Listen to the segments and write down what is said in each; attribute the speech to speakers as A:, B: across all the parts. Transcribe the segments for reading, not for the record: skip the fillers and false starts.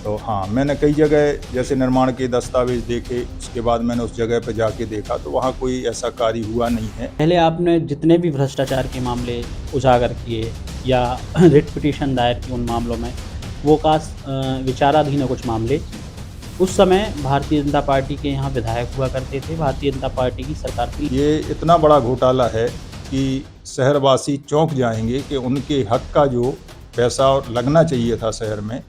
A: तो हाँ, मैंने कई जगह जैसे निर्माण के दस्तावेज देखे, उसके बाद मैंने उस जगह पे जाके देखा तो वहाँ कोई ऐसा कार्य हुआ नहीं है।
B: पहले आपने जितने भी भ्रष्टाचार के मामले उजागर किए या रिट पिटीशन दायर की उन मामलों में, वो विचाराधीन है कुछ मामले। उस समय भारतीय जनता पार्टी के यहाँ विधायक हुआ करते थे, भारतीय जनता पार्टी की सरकार थी।
A: ये इतना बड़ा घोटाला है कि शहरवासी चौंक जाएँगे कि उनके हक का जो पैसा लगना चाहिए था शहर में।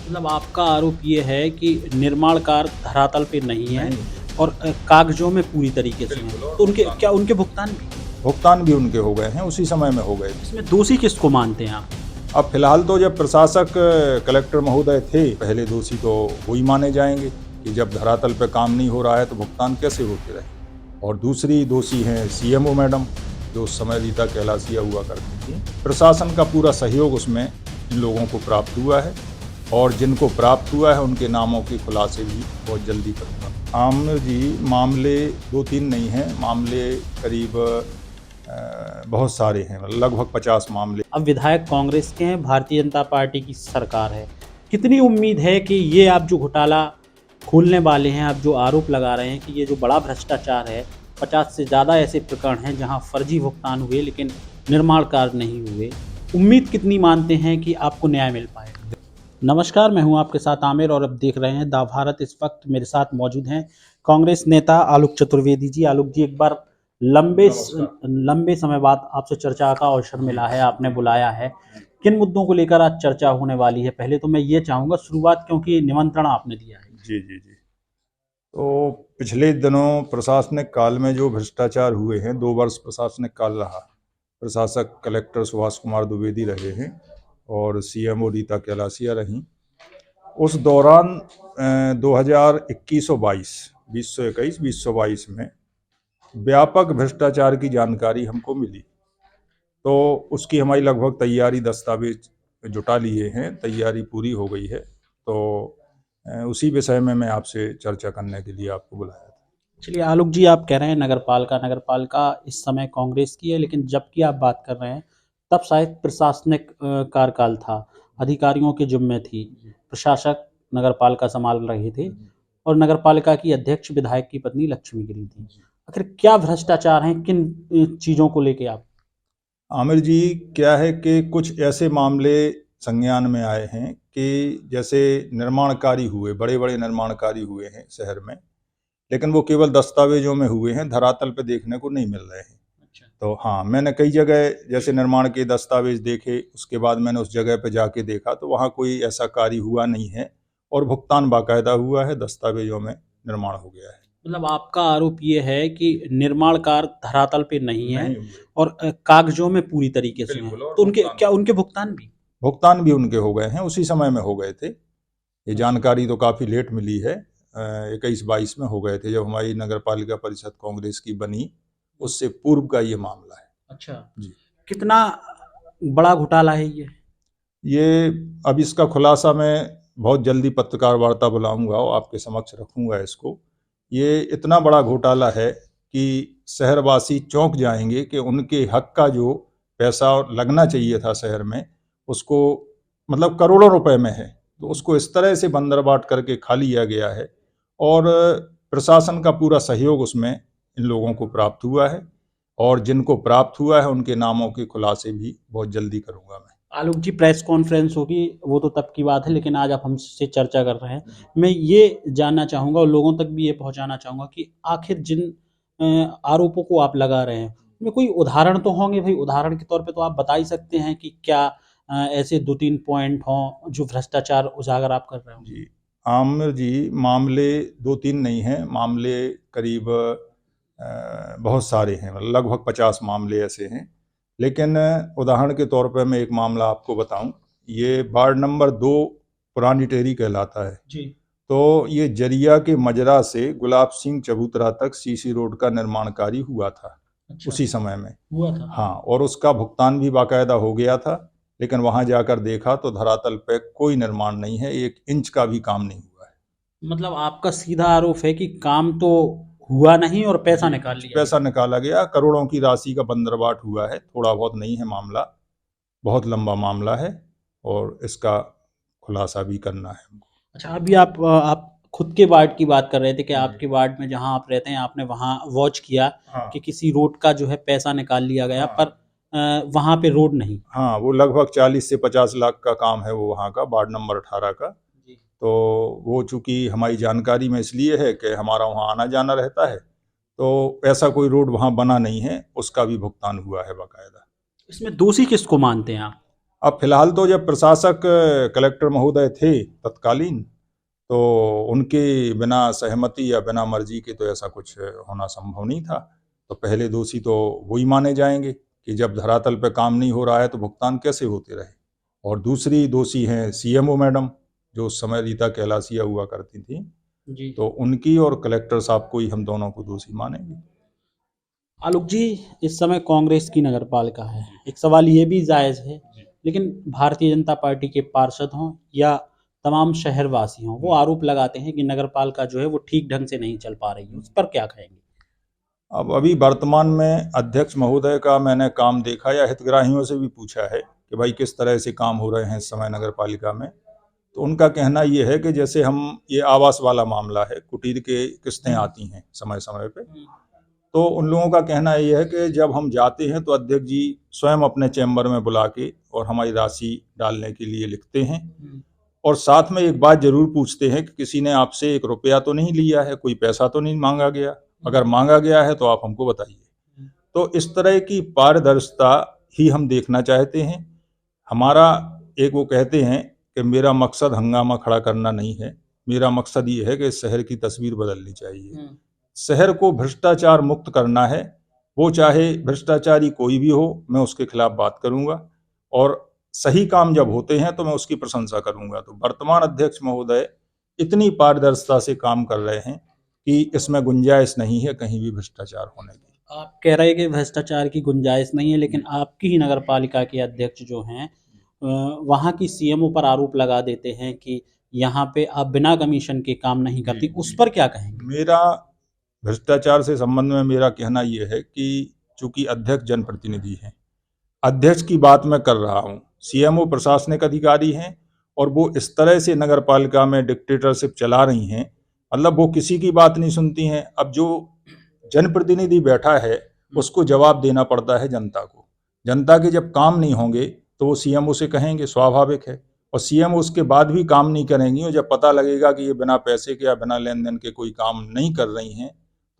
B: मतलब आपका आरोप ये है कि निर्माण कार्य धरातल पे नहीं है
A: नहीं,
B: और कागज़ों में पूरी तरीके से हैं।
A: बिल्कुल। और
B: तो उनके
A: भुगतान भी उनके हो गए हैं, उसी समय में हो गए थे।
B: इसमें दोषी किसको मानते हैं आप?
A: अब फिलहाल तो जब प्रशासक कलेक्टर महोदय थे, पहले दोषी तो वो ही माने जाएँगे कि जब धरातल पे काम नहीं हो रहा है तो भुगतान कैसे होते रहे। और दूसरी दोषी हैं सीएमओ मैडम, जो उस समय रीता कैलासिया हुआ करती थी। प्रशासन का पूरा सहयोग उसमें इन लोगों को प्राप्त हुआ है और जिनको प्राप्त हुआ है उनके नामों के खुलासे भी बहुत जल्दी करूँगा। आमिर जी, मामले 2-3 नहीं हैं, मामले करीब बहुत सारे हैं, लगभग 50 मामले।
B: अब विधायक कांग्रेस के हैं, भारतीय जनता पार्टी की सरकार है। कितनी उम्मीद है कि ये आप जो घोटाला खोलने वाले हैं, आप जो आरोप लगा रहे हैं कि ये जो बड़ा भ्रष्टाचार है, 50 से ज़्यादा ऐसे प्रकरण हैं जहां फर्जी भुगतान हुए लेकिन निर्माण कार्य नहीं हुए। उम्मीद कितनी मानते हैं कि आपको न्याय मिल पाएगा? नमस्कार, मैं हूं आपके साथ आमिर और अब देख रहे हैं द भारत। इस वक्त मेरे साथ मौजूद हैं कांग्रेस नेता आलोक चतुर्वेदी जी। आलोक जी, एक बार लंबे समय बाद आपसे चर्चा का अवसर मिला है, आपने बुलाया है। किन मुद्दों को लेकर आज चर्चा होने वाली है? पहले तो मैं ये चाहूँगा शुरुआत, क्योंकि निमंत्रण आपने दिया है।
A: जी, जी, जी। तो पिछले दिनों प्रशासनिक काल में जो भ्रष्टाचार हुए हैं, 2 वर्ष प्रशासनिक काल रहा। प्रशासक कलेक्टर सुभाष कुमार द्विवेदी रहे हैं और सीएमओ रीता कैलासिया रहीं। उस दौरान 2021 और 22, 2021, 2022 में व्यापक भ्रष्टाचार की जानकारी हमको मिली। तो उसकी हमारी लगभग तैयारी, दस्तावेज जुटा लिए हैं, तैयारी पूरी हो गई है। तो उसी विषय में मैं आपसे चर्चा करने के लिए आपको बुलाया था।
B: चलिए आलोक जी, आप कह रहे हैं नगर पालिका इस समय कांग्रेस की है, लेकिन जब की आप बात कर रहे हैं तब शायद प्रशासनिक कार्यकाल था, अधिकारियों के जिम्मे थी, प्रशासक नगर पालिका संभाल रहे थे और नगर पालिका की अध्यक्ष विधायक की पत्नी लक्ष्मी गिरी थी। आखिर क्या भ्रष्टाचार हैं, किन चीज़ों को लेके आप?
A: आमिर जी, क्या है कि कुछ ऐसे मामले संज्ञान में आए हैं कि जैसे निर्माण कार्य हुए, बड़े बड़े निर्माण कार्य हुए हैं शहर में, लेकिन वो केवल दस्तावेजों में हुए हैं, धरातल पे देखने को नहीं मिल रहे हैं।
B: अच्छा।
A: तो हाँ, मैंने कई जगह जैसे निर्माण के दस्तावेज देखे, उसके बाद मैंने उस जगह पे जाके देखा तो वहाँ कोई ऐसा कार्य हुआ नहीं है और भुगतान बाकायदा हुआ है, दस्तावेजों में निर्माण हो गया है।
B: मतलब आपका आरोप ये है कि निर्माण कार्य धरातल पे नहीं है
A: नहीं हुए।
B: और कागजों में पूरी तरीके से हैं।
A: बिल्कुल। और
B: तो उनके भुगतान भी?
A: भुगतान भी उनके हो गए हैं, उसी समय में हो गए थे। ये जानकारी तो काफ़ी लेट मिली है, 21-22 में हो गए थे, जब हमारी नगर पालिका परिषद कांग्रेस की बनी, उससे पूर्व का ये मामला है।
B: अच्छा।
A: जी।
B: कितना बड़ा घोटाला है ये?
A: ये अब इसका खुलासा मैं बहुत जल्दी पत्रकार वार्ता बुलाऊंगा और आपके समक्ष रखूंगा इसको। ये इतना बड़ा घोटाला है कि शहरवासी चौंक जाएंगे कि उनके हक का जो पैसा लगना चाहिए था शहर में, उसको मतलब करोड़ों रुपए में है, तो उसको इस तरह से बंदरबाट करके खा लिया गया है। और प्रशासन का पूरा सहयोग उसमें इन लोगों को प्राप्त हुआ है और जिनको प्राप्त हुआ है उनके नामों के खुलासे भी बहुत जल्दी करूंगा मैं।
B: आलोक जी, प्रेस कॉन्फ्रेंस होगी वो तो तब की बात है, लेकिन आज आप हमसे चर्चा कर रहे हैं। मैं ये जानना चाहूँगा और लोगों तक भी ये पहुँचाना चाहूँगा कि आखिर जिन आरोपों को आप लगा रहे हैं, उनमें कोई उदाहरण तो होंगे भाई। उदाहरण के तौर पे तो आप बता ही सकते हैं कि क्या ऐसे 2-3 पॉइंट हों जो भ्रष्टाचार उजागर आप कर रहे हो?
A: जी, आमिर जी, मामले 2-3 नहीं हैं, मामले करीब बहुत सारे हैं, लगभग 50 मामले ऐसे हैं। लेकिन उदाहरण के तौर पे मैं एक मामला आपको बताऊं, ये वार्ड नंबर 2 पुरानी टेहरी कहलाता है।
B: जी।
A: तो ये जरिया के मजरा से गुलाब सिंह चबूतरा तक सीसी रोड का निर्माण कार्य हुआ था।
B: अच्छा।
A: उसी समय में
B: हुआ था।
A: हाँ, और उसका भुगतान भी बाकायदा हो गया था, लेकिन वहां जाकर देखा तो धरातल पे कोई निर्माण नहीं है, 1 इंच का भी काम नहीं हुआ है।
B: मतलब आपका सीधा आरोप है कि काम तो हुआ नहीं और पैसा निकाल लिया
A: पैसा
B: गया।
A: निकाला गया, करोड़ों की राशि का बंदरबाट हुआ है, थोड़ा बहुत नहीं है मामला, बहुत लंबा मामला है और इसका खुलासा भी करना है हमको।
B: अच्छा, अभी आप खुद के वार्ड की बात कर रहे थे कि आपके वार्ड में जहाँ आप रहते हैं आपने वहाँ वॉच किया
A: हाँ
B: कि किसी रोड का जो है पैसा निकाल लिया गया,
A: हाँ
B: पर वहाँ पे रोड नहीं।
A: हाँ, वो लगभग 40 से 50 लाख का काम है वो वहाँ का, वार्ड नंबर 18 का।
B: जी।
A: तो वो चूंकि हमारी जानकारी में इसलिए है कि हमारा वहाँ आना जाना रहता है, तो ऐसा कोई रोड वहाँ बना नहीं है, उसका भी भुगतान हुआ है बाकायदा।
B: इसमें दोषी किसको मानते हैं आप?
A: अब फिलहाल तो जब प्रशासक कलेक्टर महोदय थे तत्कालीन, तो उनके बिना सहमति या बिना मर्जी के तो ऐसा कुछ होना संभव नहीं था। तो पहले दोषी तो वही माने जाएंगे कि जब धरातल पे काम नहीं हो रहा है तो भुगतान कैसे होते रहे। और दूसरी दोषी हैं सीएमओ मैडम, जो उस समय रीता कैलासिया हुआ करती थी।
B: जी।
A: तो उनकी और कलेक्टर साहब को ही हम दोनों को दोषी मानेंगे।
B: आलोक जी, इस समय कांग्रेस की नगर पालिका है। एक सवाल ये भी जायज़ है,
A: जी।
B: लेकिन भारतीय जनता पार्टी के पार्षद हों या तमाम शहरवासी हों, वो आरोप लगाते हैं कि नगर पालिका जो है वो ठीक ढंग से नहीं चल पा रही है। उस पर क्या कहेंगे?
A: अब अभी वर्तमान में अध्यक्ष महोदय का मैंने काम देखा या हितग्राहियों से भी पूछा है कि भाई किस तरह से काम हो रहे हैं इस समय नगर पालिका में। तो उनका कहना ये है कि जैसे हम, ये आवास वाला मामला है, कुटीर के किस्तें आती हैं समय समय पे, तो उन लोगों का कहना ये है कि जब हम जाते हैं तो अध्यक्ष जी स्वयं अपने चैम्बर में बुला के और हमारी राशि डालने के लिए लिखते हैं। और साथ में एक बात जरूर पूछते हैं कि किसी ने आपसे 1 रुपया तो नहीं लिया है, कोई पैसा तो नहीं मांगा गया, अगर मांगा गया है तो आप हमको बताइए। तो इस तरह की पारदर्शिता ही हम देखना चाहते हैं। हमारा, एक वो कहते हैं कि मेरा मकसद हंगामा खड़ा करना नहीं है, मेरा मकसद ये है कि इस शहर की तस्वीर बदलनी चाहिए। शहर को भ्रष्टाचार मुक्त करना है। वो चाहे भ्रष्टाचारी कोई भी हो, मैं उसके खिलाफ बात करूंगा, और सही काम जब होते हैं तो मैं उसकी प्रशंसा करूंगा। तो वर्तमान अध्यक्ष महोदय इतनी पारदर्शिता से काम कर रहे हैं कि इसमें गुंजाइश नहीं है कहीं भी भ्रष्टाचार होने की।
B: आप कह रहे हैं कि भ्रष्टाचार की गुंजाइश नहीं है, लेकिन आपकी ही नगर पालिका के अध्यक्ष जो हैं वहाँ की सीएमओ पर आरोप लगा देते हैं कि यहाँ पे आप बिना कमीशन के काम नहीं करती। उस पर क्या कहेंगे?
A: मेरा भ्रष्टाचार से संबंध में मेरा कहना यह है कि चूंकि अध्यक्ष जनप्रतिनिधि हैं, अध्यक्ष की बात मैं कर रहा हूँ, सीएमओ प्रशासनिक अधिकारी हैं, और वो इस तरह से नगर पालिका में डिक्टेटरशिप चला रही हैं, मतलब वो किसी की बात नहीं सुनती हैं। अब जो जनप्रतिनिधि बैठा है उसको जवाब देना पड़ता है जनता को। जनता के जब काम नहीं होंगे तो वो सीएमओ से कहेंगे, स्वाभाविक है। और सीएमओ उसके बाद भी काम नहीं करेंगी, और जब पता लगेगा कि ये बिना पैसे के या बिना लेन देन के कोई काम नहीं कर रही हैं,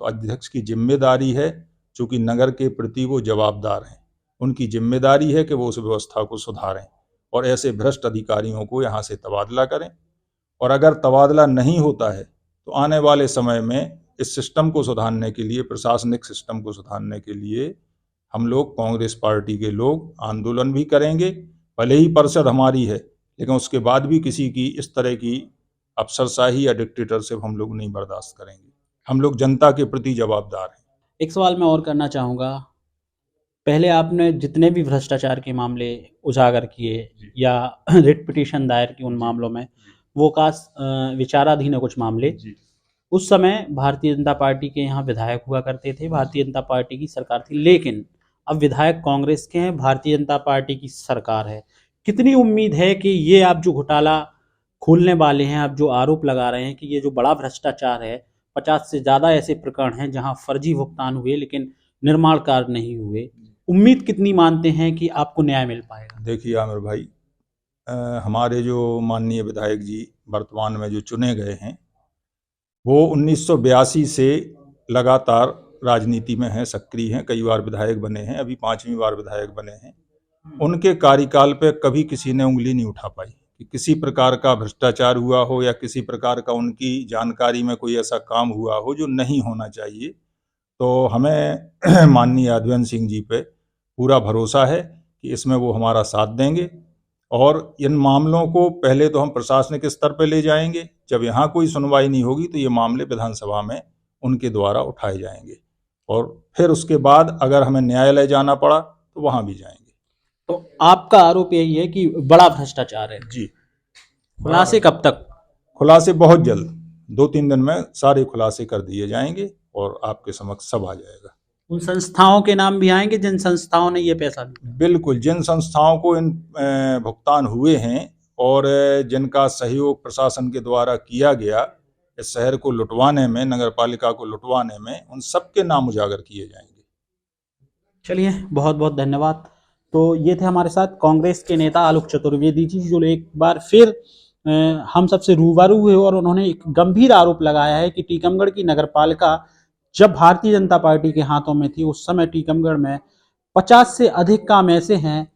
A: तो अध्यक्ष की जिम्मेदारी है, चूंकि नगर के प्रति वो जवाबदार हैं, उनकी जिम्मेदारी है कि वो उस व्यवस्था को सुधारें और ऐसे भ्रष्ट अधिकारियों को यहाँ से तबादला करें। और अगर तबादला नहीं होता है तो आने वाले समय में इस सिस्टम को सुधारने के लिए, प्रशासनिक सिस्टम को सुधारने के लिए, हम लोग कांग्रेस पार्टी के लोग आंदोलन भी करेंगे। भले ही परिषद हमारी है, लेकिन उसके बाद भी किसी की इस तरह की अफसरशाही या डिक्टेटरशिप हम लोग नहीं बर्दाश्त करेंगे। हम लोग जनता के प्रति जवाबदार हैं।
B: एक सवाल मैं और करना चाहूँगा। पहले आपने जितने भी भ्रष्टाचार के मामले उजागर किए या रिट पिटीशन दायर की उन मामलों में, वो विचाराधीन है कुछ मामले। उस समय भारतीय जनता पार्टी के यहाँ विधायक हुआ करते थे, भारतीय जनता पार्टी की सरकार थी, लेकिन अब विधायक कांग्रेस के हैं, भारतीय जनता पार्टी की सरकार है। कितनी उम्मीद है कि ये आप जो घोटाला खोलने वाले हैं, आप जो आरोप लगा रहे हैं कि ये जो बड़ा भ्रष्टाचार है, 50 से ज़्यादा ऐसे प्रकरण हैं जहां फर्जी भुगतान हुए लेकिन निर्माण कार्य नहीं हुए, उम्मीद कितनी मानते हैं कि आपको न्याय मिल पाएगा?
A: देखिए आमिर भाई, हमारे जो माननीय विधायक जी वर्तमान में जो चुने गए हैं, वो 1982 से लगातार राजनीति में हैं, सक्रिय हैं, कई बार विधायक बने हैं, अभी 5वीं बार विधायक बने हैं। उनके कार्यकाल पे कभी किसी ने उंगली नहीं उठा पाई कि किसी प्रकार का भ्रष्टाचार हुआ हो या किसी प्रकार का उनकी जानकारी में कोई ऐसा काम हुआ हो जो नहीं होना चाहिए। तो हमें माननीय यादवंत सिंह जी पे पूरा भरोसा है कि इसमें वो हमारा साथ देंगे, और इन मामलों को पहले तो हम प्रशासनिक स्तर पर ले जाएंगे। जब यहाँ कोई सुनवाई नहीं होगी तो ये मामले विधानसभा में उनके द्वारा उठाए जाएंगे, और फिर उसके बाद अगर हमें न्यायालय जाना पड़ा तो वहाँ भी जाएंगे।
B: तो आपका आरोप यही है कि बड़ा भ्रष्टाचार है।
A: जी।
B: खुलासे कब तक?
A: खुलासे बहुत जल्द, 2-3 दिन में सारे खुलासे कर दिए जाएंगे और आपके समक्ष सब आ जाएगा।
B: उन संस्थाओं के नाम भी आएंगे जिन संस्थाओं ने ये पैसा लिया?
A: बिल्कुल, जिन संस्थाओं को इन भुगतान हुए हैं और जिनका सहयोग प्रशासन के द्वारा किया गया इस शहर को लुटवाने में, नगर पालिका को लुटवाने में, उन सबके नाम उजागर किए जाएंगे।
B: चलिए, बहुत बहुत धन्यवाद। तो ये थे हमारे साथ कांग्रेस के नेता आलोक चतुर्वेदी जी, जो एक बार फिर हम सबसे रूबरू हुए और उन्होंने एक गंभीर आरोप लगाया है कि टीकमगढ़ की नगर पालिका जब भारतीय जनता पार्टी के हाथों में थी उस समय टीकमगढ़ में 50 से अधिक काम ऐसे हैं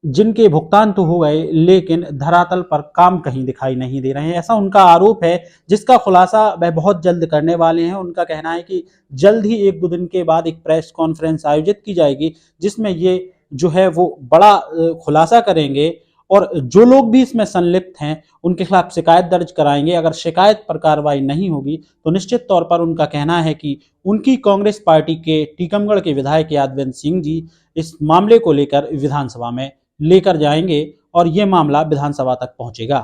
B: जिनके भुगतान तो हो गए लेकिन धरातल पर काम कहीं दिखाई नहीं दे रहे हैं, ऐसा उनका आरोप है, जिसका खुलासा वह बहुत जल्द करने वाले हैं। उनका कहना है कि जल्द ही 1-2 दिन के बाद एक प्रेस कॉन्फ्रेंस आयोजित की जाएगी जिसमें ये जो है वो बड़ा खुलासा करेंगे और जो लोग भी इसमें संलिप्त हैं उनके खिलाफ शिकायत दर्ज कराएंगे। अगर शिकायत पर कार्रवाई नहीं होगी तो निश्चित तौर पर उनका कहना है कि उनकी कांग्रेस पार्टी के टीकमगढ़ के विधायक यादवेंद्र सिंह जी इस मामले को लेकर विधानसभा में लेकर जाएंगे और ये मामला विधानसभा तक पहुंचेगा।